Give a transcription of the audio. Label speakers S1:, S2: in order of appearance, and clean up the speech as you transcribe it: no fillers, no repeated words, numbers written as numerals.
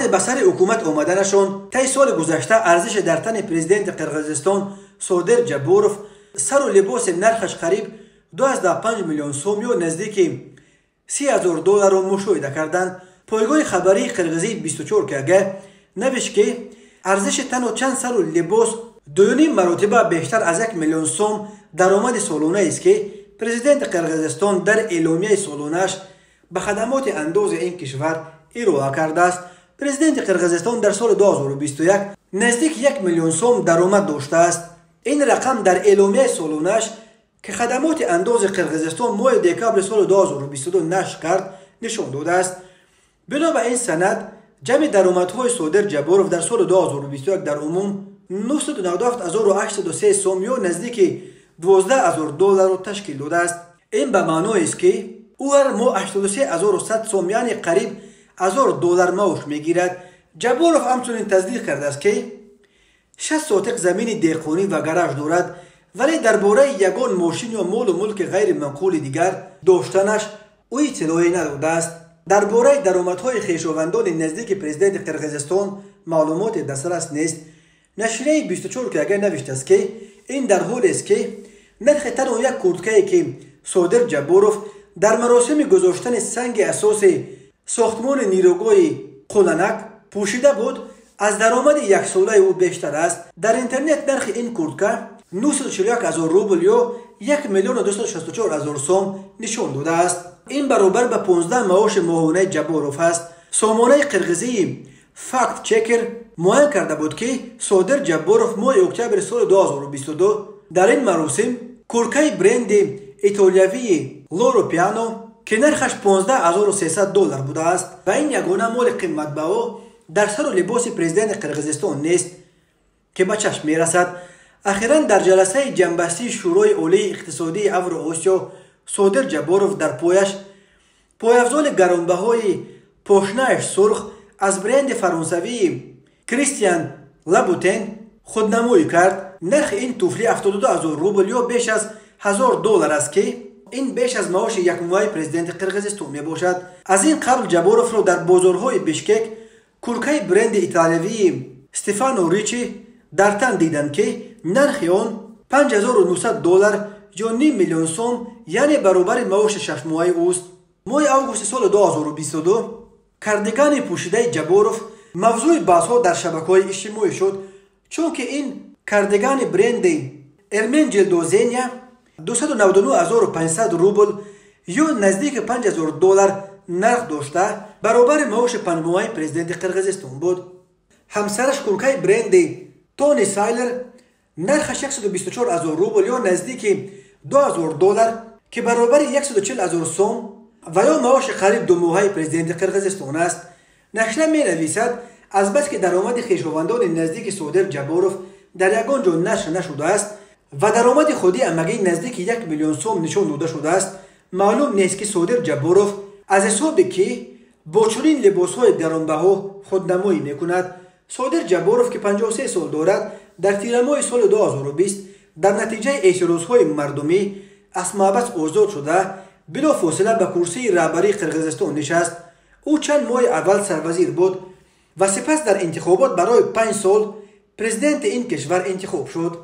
S1: بعد به سر حکومت آمدنشان طی سال گذشته ارزش در تن پرزیدنت قرقیزستان صادر جبوروف سر و لباس نرخش قریب 2.5 میلیون سوم یا نزدیک 30,000 دلار را مشاهده کردند. پایگاه خبری قرقیزی 24 که نوشت که ارزش تن و چند سر و لباس 2.5 مرتبه بیشتر از 1 میلیون سوم درآمد سالانه است که پرزیدنت قرقیزستان در اعلامیه سالانه‌اش به خدمات اندوز این کشور ارائه کرده است. پرزیدنت قرقیزستان در سال 2021 نزدیک 1 میلیون سوم درآمد داشته است. این رقم در اعلامیه سالانه‌اش که خدمات اندوز قرقیزستان ماه دکامبر سال 2022 نشر کرد نشان داده است. بنا به این سند جمع درآمدهای صادر جبوروف در سال 2021 در عموم 997,803 سوم یا نزدیک 12,000 دلار را تشکیل داده است. این به معنی است که او هر ماه 83,100 سوم یعنی قریب 1,000 دلار معاش میگیرد. جبوروف همچنین تصدیق کرده است که 60 سوتق زمین دهقانی و گراژ دارد، ولی درباره یگان ماشین یا مال و ملک غیر منقول دیگر داشتنش او اطلاعی نداده است. درباره درآمدهای خویشاوندان نزدیک پرزیدنت قرقیزستان معلومات دسترس نیست. نشریه 24 که نوشته است که این در حالی است که نرخ تنها یک کرتکه‌ای که صادر جبوروف در مراسم گذاشتن سنگ اساس ساختمان نیروگاه قولنک پوشیده بود از درآمد یک ساله او بیشتر است. در اینترنت نرخ این کرتکه 941,000 روبل یا 1,264,000 سوم نشان داده است. این برابر به 15 معاش ماهانه جبوروف است. سامانه قرقیزی فکت چکر معاین کرده بود که صادر جبوروف ماه اکتبر سال 2022 در این مراسم کرتکه برند ایتالیایی لورو پیانو که نرخش 15,300 دلار بوده است و این یگانه مال قیمت بها در سر و لباس پرزیدنت قرقیزستان نیست که به چشم میرسد. اخیراً در جلسه جنبستی شورای عالی اقتصادی اوراسیا صادر جبوروف در پایافزال گرانبهای پاشنه‌اش سرخ از برند فرانسوی کریستیان لابوتن خودنمایی کرد. نرخ این توفلی 72,000 روبل یا بیش از 1,000 دلار است که این بیش از معاش یک ماه پرزیدنت قرقیزستان می باشد. از این قبل جبوروف را در بازارهای بشکک کرتکه برند ایتالیایی استفانو ریچی در تن دیدند که نرخ آن 5,900 دلار یا 5 میلیون سوم یعنی برابر معاش 6 ماهه اوست. ماه آگوست سال 2022 کاردیگان پوشیده جبوروف موضوع بحث‌ها در شبکه‌های اجتماعی شد، چون که این کاردیگان برند ارمنجل دوزینیا 299,500 روبل یا نزدیک 5,000 دلار نرخ داشته برابر معاش 5 ماهه پرزیدنت قرقیزستان بود. همسرش کرتکه برند تونی سایلر نرخش 124,000 روبل یا نزدیک 2,000 دلار که برابر 140,000 سوم و یا معاش قریب 2 ماهه پرزیدنت قرقیزستان است. نشریه می نویسد از بس که درآمد خویشاوندان نزدیک صادر جبوروف در یگان جا نشر نشده است و درآمد خودی همگی نزدیک 1 میلیون سوم نشان داده شده است، معلوم نیست که صادر جبوروف از حسابی که با چنین لباس‌های گرانبها خودنمایی می‌کند. صادر جبوروف که 53 سال دارد در تیر ماه سال 2020 در نتیجه اعتراض‌های مردمی از محبس آزاد شده بلافاصله به کرسی رهبری قرقیزستان نشست. او چند ماه اول سروزیر بود و سپس در انتخابات برای 5 سال پرزیدنت این کشور انتخاب شد.